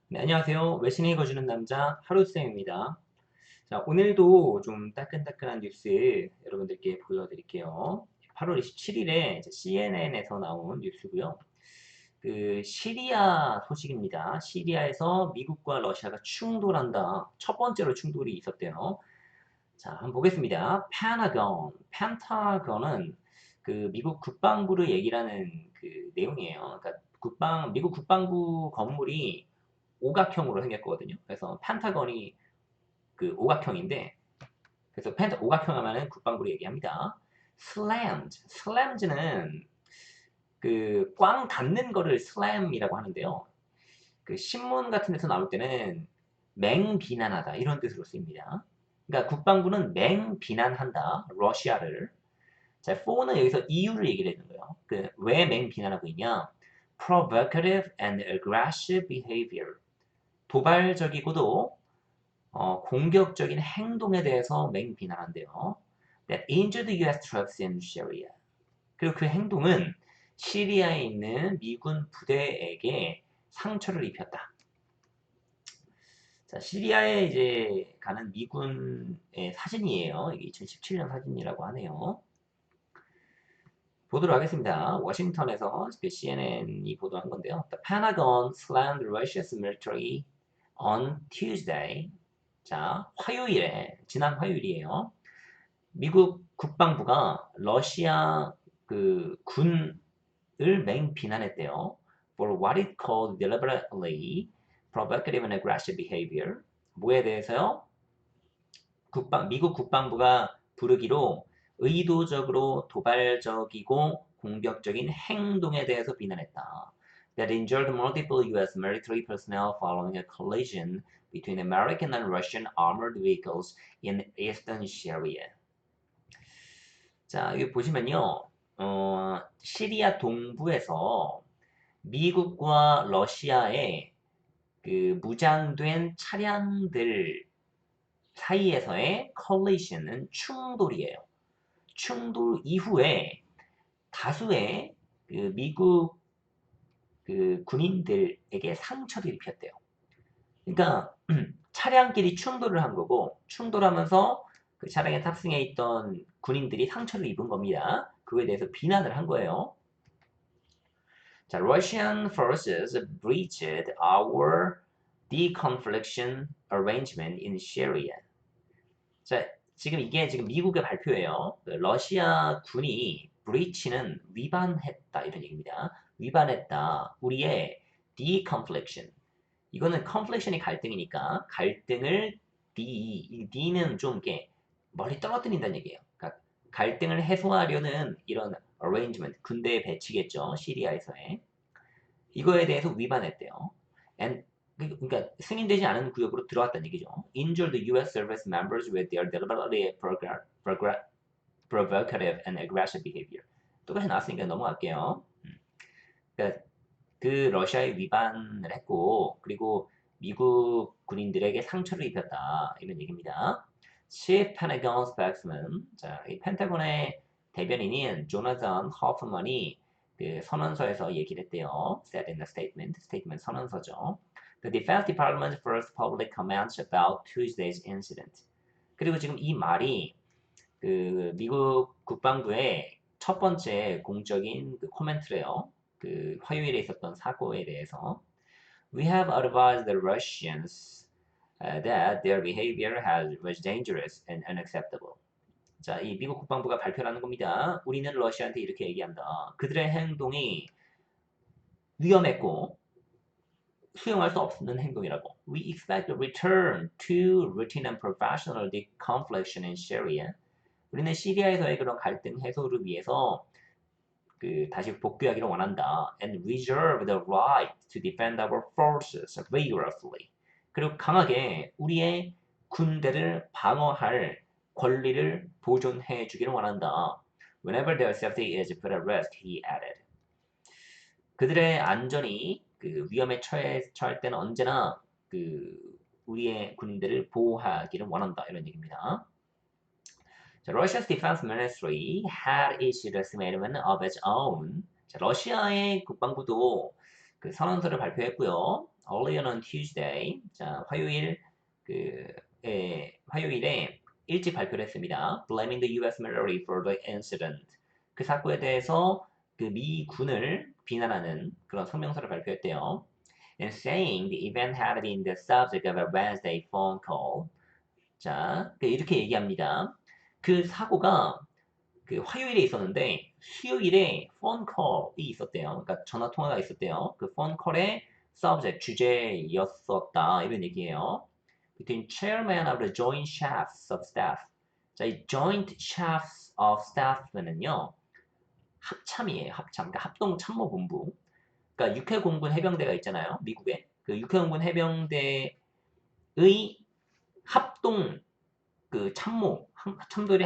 네, 안녕하세요. 외신을 읽어주는 남자 하루쌤입니다. 자, 오늘도 좀 따끈따끈한 뉴스 여러분들께 보여드릴게요. 8월 27일에 CNN에서 나온 뉴스고요. 그 시리아 소식입니다. 시리아에서 미국과 러시아가 충돌한다. 첫 번째로 충돌이 있었대요. 자, 한번 보겠습니다. 펜타곤은 그 미국 국방부를 얘기를 하는 그 내용이에요. 그러니까 미국 국방부 건물이 오각형으로 생겼거든요. 그래서 펜타곤이 그 오각형인데, 그래서 오각형 하면은 국방부를 얘기합니다. 슬램즈는 그 꽝 닿는 거를 슬램이라고 하는데요. 그 신문 같은 데서 나올 때는 맹비난하다 이런 뜻으로 쓰입니다. 그러니까 국방부는 맹비난한다 러시아를. 자, for는 여기서 이유를 얘기를 해주는 거예요. 그 왜 맹비난하고 있냐? Provocative and aggressive behavior. 도발적이고도 공격적인 행동에 대해서 맹비난한대요. That injured US troops in Syria. 그리고 그 행동은 시리아에 있는 미군 부대에게 상처를 입혔다. 자, 시리아에 이제 가는 미군의 사진이에요. 이게 2017년 사진이라고 하네요. 보도록 하겠습니다. 워싱턴에서 그 CNN이 보도한 건데요. The Pentagon slammed Russia's military on Tuesday. 자, 지난 화요일이에요. 미국 국방부가 러시아 그 군을 맹비난했대요. For what it called deliberately provocative and aggressive behavior. 뭐에 대해서요? 미국 국방부가 부르기로 의도적으로 도발적이고 공격적인 행동에 대해서 비난했다. That injured multiple U.S. military personnel following a collision between American and Russian armored vehicles in eastern Syria. 자, 여기 보시면요. 시리아 동부에서 미국과 러시아의 그 무장된 차량들 사이에서의 컬리션은 충돌이에요. 충돌 이후에 다수의 그 미국 그 군인들에게 상처를 입혔대요. 그러니까 차량끼리 충돌을 한 거고 충돌하면서 그 차량에 탑승해 있던 군인들이 상처를 입은 겁니다. 그거에 대해서 비난을 한 거예요. 자, Russian forces breached our deconfliction arrangement in Syria. 자, 지금 미국의 발표예요. 그 러시아 군이 breach는 위반했다 이런 얘기입니다. 위반했다. 우리의 deconfliction. 이거는 confliction이 갈등이니까 갈등을 이 D는 좀 이렇게 멀리 떨어뜨린다는 얘기예요. 그러니까 갈등을 해소하려는 이런 arrangement, 군대 배치겠죠. 시리아에서의. 이거에 대해서 위반했대요. And 그러니까 승인되지 않은 구역으로 들어왔다는 얘기죠. Injured US service members with their deliberately provocative and aggressive behavior. 똑같이 나왔으니까 넘어갈게요. 그러니까 그 러시아에 위반을 했고 그리고 미국 군인들에게 상처를 입혔다 이런 얘기입니다. Chief Pentagon Spokesman, 자, 이 펜타곤의 대변인인 조나단 허프먼이 그 선언서에서 얘기를 했대요. Said in the statement 선언서죠. The Defense Department's first public comments about Tuesday's incident. 그리고 지금 이 말이 그 미국 국방부의 첫 번째 공적인 그 코멘트래요. 그 화요일에 있었던 사고에 대해서 We have advised the Russians that their behavior was dangerous and unacceptable. 자, 이 미국 국방부가 발표를 하는 겁니다. 우리는 러시아한테 이렇게 얘기한다. 그들의 행동이 위험했고 수용할 수 없는 행동이라고. We expect a return to routine and professional deconfliction in Syria. 우리는 시리아에서의 그런 갈등 해소를 위해서 그 다시 복귀하기를 원한다. And reserve the right to defend our forces vigorously. 그리고 강하게 우리의 군대를 방어할 권리를 보존해 주기를 원한다. Whenever their safety is put at risk, he added. 그들의 안전이 그 위험에 처할 때는 언제나 그 우리의 군인들을 보호하기를 원한다 이런 얘기입니다. 자, Russia's Defense Ministry had issued a statement of its own. 자, 러시아의 국방부도 그 선언서를 발표했고요. earlier on Tuesday, 자, 화요일에 일찍 발표를 했습니다. Blaming the US military for the incident. 그 사고에 대해서 그 미군을 비난하는 그런 성명서를 발표했대요. And saying the event had been the subject of a Wednesday phone call. 자, 이렇게 얘기합니다. 그 사고가 그 화요일에 있었는데 수요일에 폰콜이 있었대요. 그러니까 전화 통화가 있었대요. 그 폰콜의 subject 주제였었다 이런 얘기예요. Between chairman of the joint chiefs of staff. 자, 이 joint chiefs of staff는요 합참이에요. 합참. 그러니까 합동 참모본부. 그러니까 육해공군 해병대가 있잖아요. 미국에 그 육해공군 해병대의 합동 그 참모들이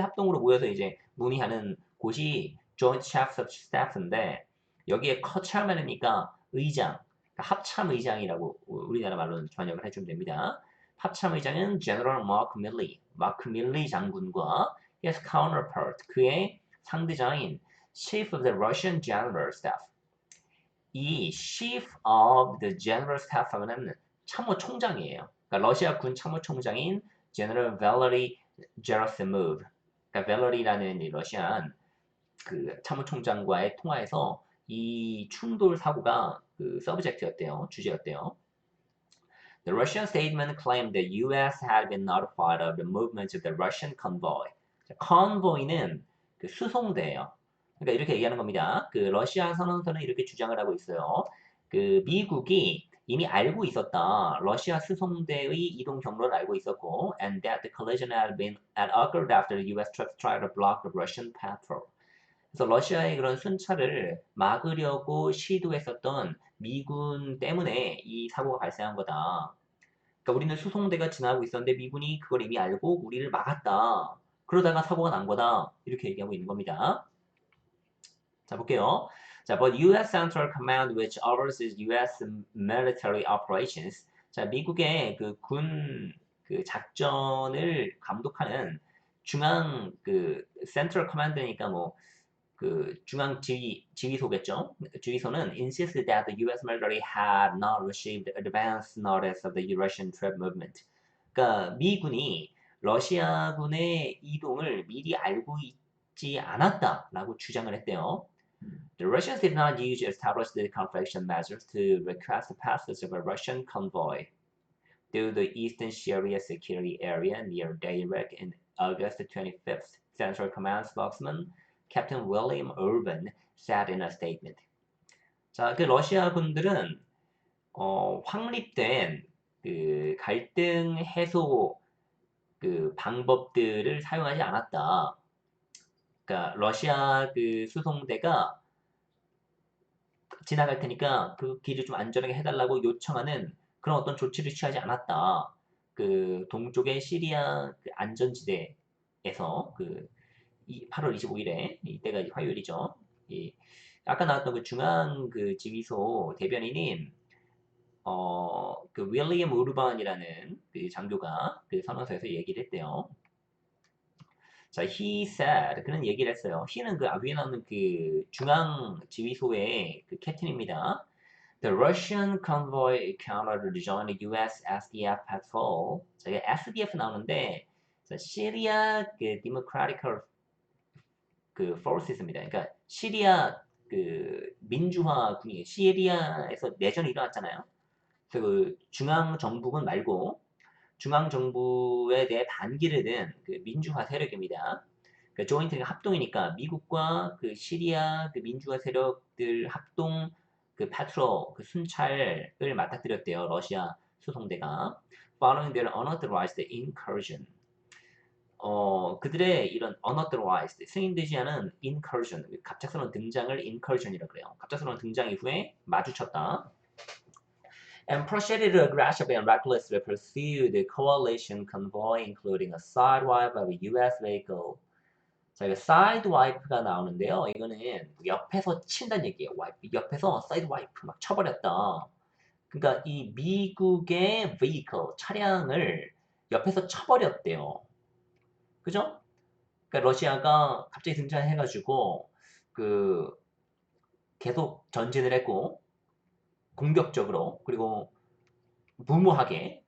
합동으로 모여서 이제 문의하는 곳이 Joint Chiefs of Staff인데 여기에 co-chairman이니까 의장, 그러니까 합참 의장이라고 우리나라 말로는 번역을 해주면 됩니다. 합참 의장은 General 마크 밀리 장군과 his counterpart, 그의 상대장인 Chief of the Russian General Staff. 이 Chief of the General Staff 하면은 참모총장이에요. 그러니까 러시아 군 참모총장인 General Valery Gerasimov. 그러니까 벨러리라는 이 러시안 그 참모총장과의 통화에서 이 충돌 사고가 그 서브젝트였대요. 주제였대요. The Russian statement claimed the U.S. had been notified of the movements of the Russian convoy. convoy는 그 수송대예요. 그러니까 이렇게 얘기하는 겁니다. 그 러시아 선언서는 이렇게 주장을 하고 있어요. 그 미국이 이미 알고 있었다. 러시아 수송대의 이동 경로를 알고 있었고, and that the collision had occurred after the U.S. troops tried to block the Russian patrol. 그래서 러시아의 그런 순찰을 막으려고 시도했었던 미군 때문에 이 사고가 발생한 거다. 그러니까 우리는 수송대가 지나고 있었는데 미군이 그걸 이미 알고 우리를 막았다. 그러다가 사고가 난 거다. 이렇게 얘기하고 있는 겁니다. 자, 볼게요. 자, but U.S. Central Command, which oversees U.S. military operations. 자, 미국의 그 군 그 작전을 감독하는 중앙 그 Central Command니까 뭐 그 중앙 지휘소겠죠. 지휘소는 insisted that the U.S. military had not received advance notice of the Russian troop movement. 그러니까 미군이 러시아군의 이동을 미리 알고 있지 않았다라고 주장을 했대요. The Russians did not use established confliction measures to request the passage of a Russian convoy through the Eastern Syria security area near Dayrek in August 25th, Central Command spokesman Captain William Urban said in a statement. 자, 그 러시아 군들은 확립된 그 갈등 해소 그 방법들을 사용하지 않았다. 그러니까 러시아 그 수송대가 지나갈 테니까 그 길을 좀 안전하게 해달라고 요청하는 그런 어떤 조치를 취하지 않았다. 그 동쪽의 시리아 그 안전지대에서 그 8월 25일에 이때가 화요일이죠. 이 아까 나왔던 그 중앙 그 지휘소 대변인인 그 윌리엄 우르반이라는 그 장교가 그 선언서에서 얘기를 했대요. 자, he said 그는 얘기를 했어요. he는 그 위에 나오는 그 중앙 지휘소의 그 캡틴입니다. The Russian convoy encountered the joint U.S. SDF patrol. 자, 이게 SDF 나오는데 시리아 그 Democratic 그 forces입니다. 그러니까 시리아 그 민주화 군이 시리아에서 내전이 일어났잖아요. 그래서 그 중앙 정부군 말고 중앙 정부에 대해 반기를 든 그 민주화 세력입니다. 그 조인트가 합동이니까 미국과 그 시리아 그 민주화 세력들 합동 그 파트롤 그 순찰을 맞닥뜨렸대요. 러시아 수송대가 following their unauthorized incursion. 그들의 이런 unauthorized 승인되지 않은 incursion 갑작스러운 등장을 incursion이라고 그래요. 갑작스러운 등장 이후에 마주쳤다. And proceeded to aggressively and recklessly pursue the coalition convoy, including a sidewipe of a U.S. vehicle. 자, 이거 sidewipe가 나오는데요. 이거는 옆에서 친다는 얘기예요. wipe. 옆에서 sidewipe 막 쳐버렸다. 그러니까 이 미국의 vehicle 차량을 옆에서 쳐버렸대요. 그죠? 그러니까 러시아가 갑자기 등장해가지고 그 계속 전진을 했고 공격적으로 그리고 무모하게.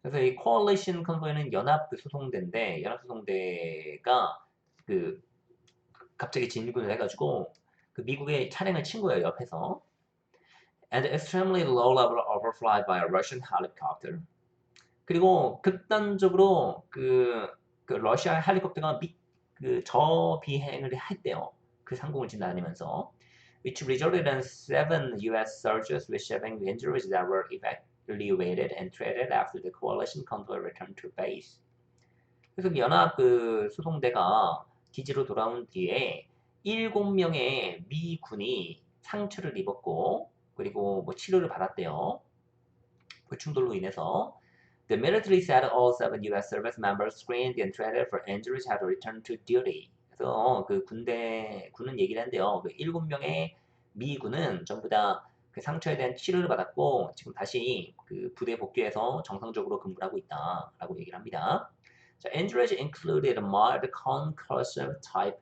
그래서 이 coalition convoy는 연합 그 소송대인데 연합 소송대가 그 갑자기 진군을 해가지고 그 미국의 차량을 친 거예요 옆에서. And extremely low level overflight by a Russian helicopter. 그리고 극단적으로 그 러시아 헬리콥터가 그 저비행을 했대요. 그 상공을 지나다니면서. Which resulted in 7 U.S. soldiers receiving injuries that were evacuated and treated after the coalition convoy returned to base. 그래서 그 연합 그 수송대가 기지로 돌아온 뒤에 7명의 미 군이 상처를 입었고 그리고 뭐 치료를 받았대요. 그 충돌로 인해서. The military said all 7 U.S. service members screened and treated for injuries had returned to duty. 그래서 그 군은 얘기를 한대요. 그 7명의 미 군은 전부 다 그 상처에 대한 치료를 받았고 지금 다시 그 부대 복귀해서 정상적으로 근무를 하고 있다라고 얘기를 합니다. 자, injuries included mild concussive type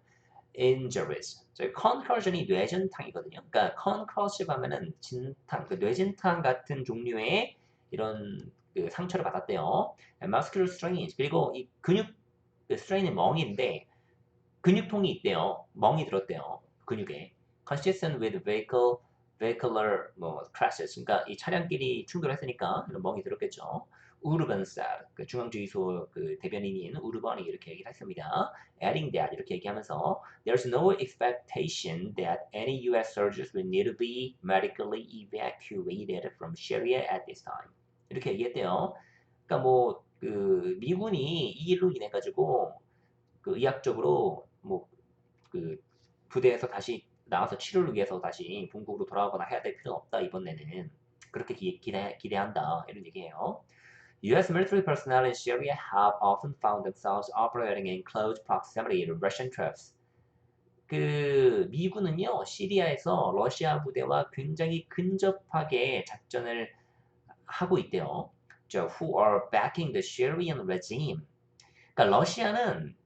injuries. concussion이 뇌진탕이거든요. 그러니까 concussive 하면은 진탕, 그 뇌진탕 같은 종류의 이런 그 상처를 받았대요. muscular strains. 그리고 이 근육 그 strain은 멍인데 근육통이 있대요. 멍이 들었대요. 근육에. consistent with vehicular 뭐 crashes. 그러니까 이 차량끼리 충돌했으니까 이런 멍이 들었겠죠. 우르반살, 그 중앙주의소 그 대변인인 우르반이 이렇게 얘기를 했습니다. Adding that 이렇게 얘기하면서 there's no expectation that any U.S. soldiers will need to be medically evacuated from Syria at this time. 이렇게 얘기했대요. 그러니까 뭐 그 미군이 이 일로 인해 가지고 그 의학적으로 뭐 그 부대에서 다시 나와서 치료를 위해서 다시 본국으로 돌아가거나 해야 될 필요는 없다 이번에는 그렇게 기대한다 이런 얘기예요. U.S. military personnel in Syria have often found themselves operating in close proximity to Russian troops. 그 미군은요 시리아에서 러시아 부대와 굉장히 근접하게 작전을 하고 있대요. Who are backing the Syrian regime. 그러니까 러시아는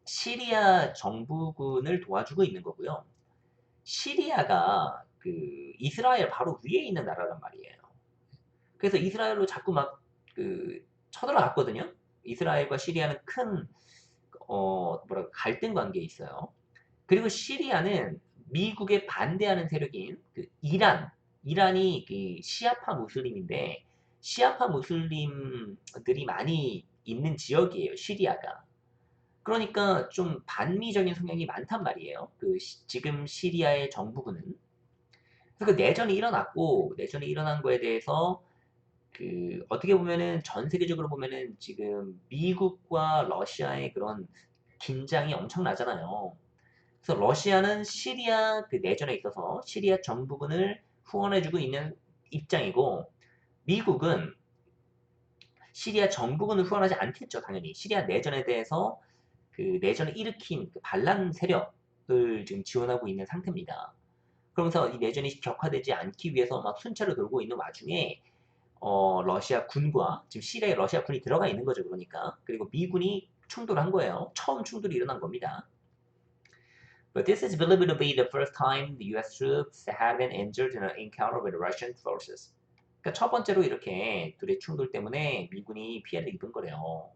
시리아 정부군을 도와주고 있는 거고요. 시리아가 그 이스라엘 바로 위에 있는 나라란 말이에요. 그래서 이스라엘로 자꾸 막 그 쳐들어갔거든요. 이스라엘과 시리아는 큰 뭐랄까 갈등 관계에 있어요. 그리고 시리아는 미국에 반대하는 세력인 그 이란이 그 시아파 무슬림인데 시아파 무슬림들이 많이 있는 지역이에요. 시리아가. 그러니까 좀 반미적인 성향이 많단 말이에요. 지금 시리아의 정부군은. 그래서 그 내전이 일어났고 내전이 일어난 거에 대해서 그 어떻게 보면은 전 세계적으로 보면은 지금 미국과 러시아의 그런 긴장이 엄청나잖아요. 그래서 러시아는 시리아 그 내전에 있어서 시리아 정부군을 후원해주고 있는 입장이고 미국은 시리아 정부군을 후원하지 않겠죠, 당연히. 시리아 내전에 대해서 그 내전을 일으킨 그 반란 세력을 지금 지원하고 있는 상태입니다. 그러면서 이 내전이 격화되지 않기 위해서 막 순찰을 돌고 있는 와중에 러시아 군과 지금 시리아에 러시아 군이 들어가 있는 거죠, 그러니까. 그리고 미군이 충돌한 거예요. 처음 충돌이 일어난 겁니다. But this is believed to be the first time the U.S. troops had been injured in an encounter with Russian forces. 그러니까 첫 번째로 이렇게 둘의 충돌 때문에 미군이 피해를 입은 거래요.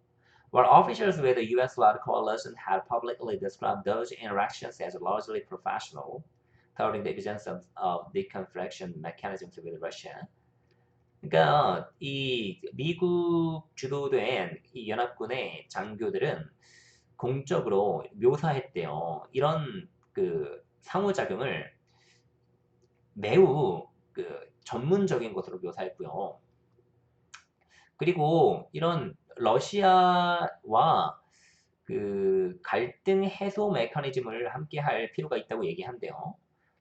While officials with the U.S.-led coalition had publicly described those interactions as largely professional, touting the existence of deconfliction mechanisms with Russia. 그러니까 이 미국 주도된 이 연합군의 장교들은 공적으로 묘사했대요. 이런 그 상호작용을 매우 그 전문적인 것으로 묘사했고요. 그리고 이런 러시아와 그 갈등 해소 메커니즘을 함께 할 필요가 있다고 얘기한대요.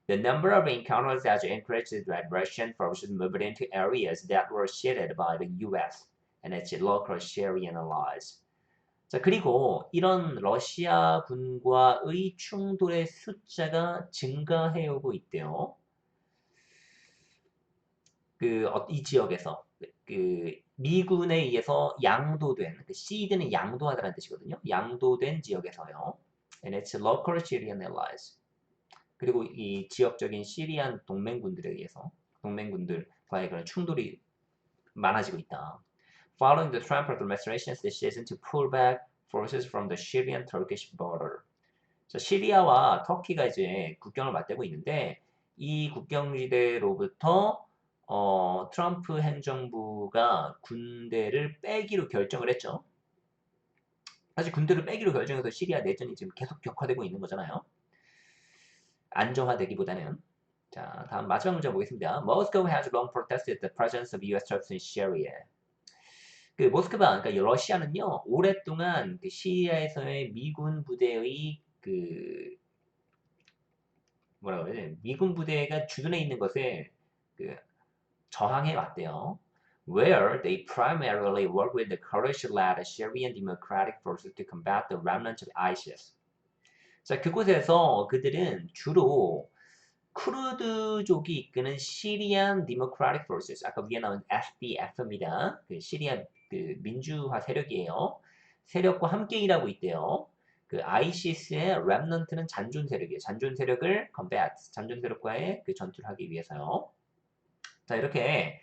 The number of encounters has increased as Russian forces moved into areas that were ceded by the U.S. and its local Syrian allies. 자, 그리고 이런 러시아 군과의 충돌의 숫자가 증가해 오고 있대요. 이 지역에서 그 미군에 의해서 양도된 seed는 양도하다는 뜻이거든요. 양도된 지역에서요. And its local Syrian allies. 그리고 이 지역적인 시리안 동맹군들에 의해서 동맹군들과의 그런 충돌이 많아지고 있다. Following the Trump administration's decision to pull back forces from the Syrian-Turkish border. 자, 시리아와 터키가 이제 국경을 맞대고 있는데 이 국경지대로부터 트럼프 행정부가 군대를 빼기로 결정을 했죠. 사실 군대를 빼기로 결정해서 시리아 내전이 지금 계속 격화되고 있는 거잖아요. 안정화되기보다는. 자, 다음 마지막 문제 보겠습니다. Moscow has long protested the presence of U.S. troops in Syria. 그 모스크바, 그러니까 러시아는요 오랫동안 그 시리아에서의 미군 부대의 그 뭐라고 해야 돼? 미군 부대가 주둔해 있는 것에 그 저항해 왔대요. Where they primarily work with the Kurdish-led Syrian Democratic Forces to combat the remnants of ISIS. 자, 그곳에서 그들은 주로 쿠르드족이 이끄는 시리안 디모크라틱 포스스, 아까 위에 나온 SDF입니다. 그 시리아 그 민주화 세력이에요. 세력과 함께 일하고 있대요. 그 ISIS의 렘넌트는 잔존 세력이에요. 잔존 세력을 combat, 잔존 세력과의 그 전투를 하기 위해서요. 자, 이렇게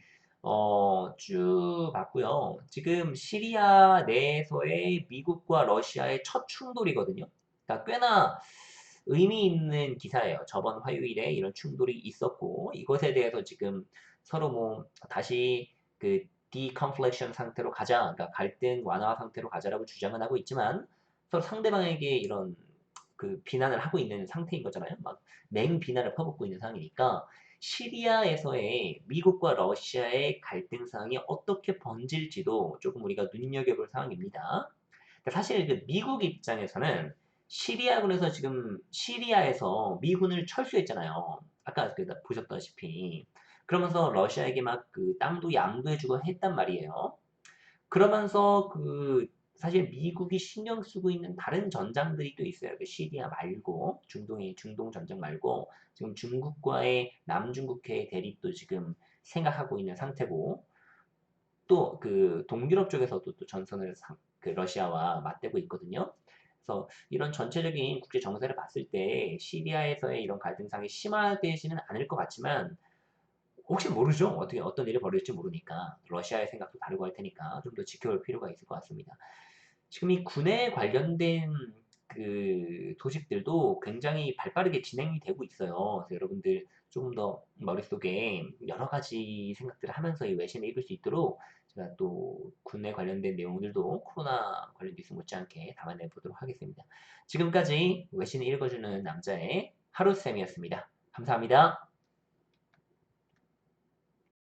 쭉 봤고요. 지금 시리아 내에서의 미국과 러시아의 첫 충돌이거든요. 그러니까 꽤나 의미 있는 기사예요. 저번 화요일에 이런 충돌이 있었고 이것에 대해서 지금 서로 뭐 다시 그 디컨플렉션 상태로 가자, 그러니까 갈등 완화 상태로 가자라고 주장은 하고 있지만 서로 상대방에게 이런 그 비난을 하고 있는 상태인 거잖아요. 막 맹비난을 퍼붓고 있는 상황이니까 시리아에서의 미국과 러시아의 갈등 상황이 어떻게 번질지도 조금 우리가 눈여겨볼 상황입니다. 그러니까 사실 그 미국 입장에서는 시리아군에서 지금 시리아에서 미군을 철수했잖아요. 아까 보셨다시피. 그러면서 러시아에게 막 그 땅도 양도해주고 했단 말이에요. 그러면서 그 사실 미국이 신경 쓰고 있는 다른 전장들이 또 있어요. 그 시리아 말고 중동 전쟁 말고 지금 중국과의 남중국해의 대립도 지금 생각하고 있는 상태고 또 그 동유럽 쪽에서도 또 전선을 그 러시아와 맞대고 있거든요. 그래서 이런 전체적인 국제 정세를 봤을 때 시리아에서의 이런 갈등상이 심화되지는 않을 것 같지만 혹시 모르죠. 어떻게 어떤 일이 벌어질지 모르니까 러시아의 생각도 다르고 할 테니까 좀 더 지켜볼 필요가 있을 것 같습니다. 지금 이 군에 관련된 그 소식들도 굉장히 발빠르게 진행이 되고 있어요. 그래서 여러분들 조금 더 머릿속에 여러 가지 생각들을 하면서 이 외신을 읽을 수 있도록 제가 또 군에 관련된 내용들도 코로나 관련 뉴스 못지않게 담아내 보도록 하겠습니다. 지금까지 외신을 읽어주는 남자의 하루쌤이었습니다. 감사합니다.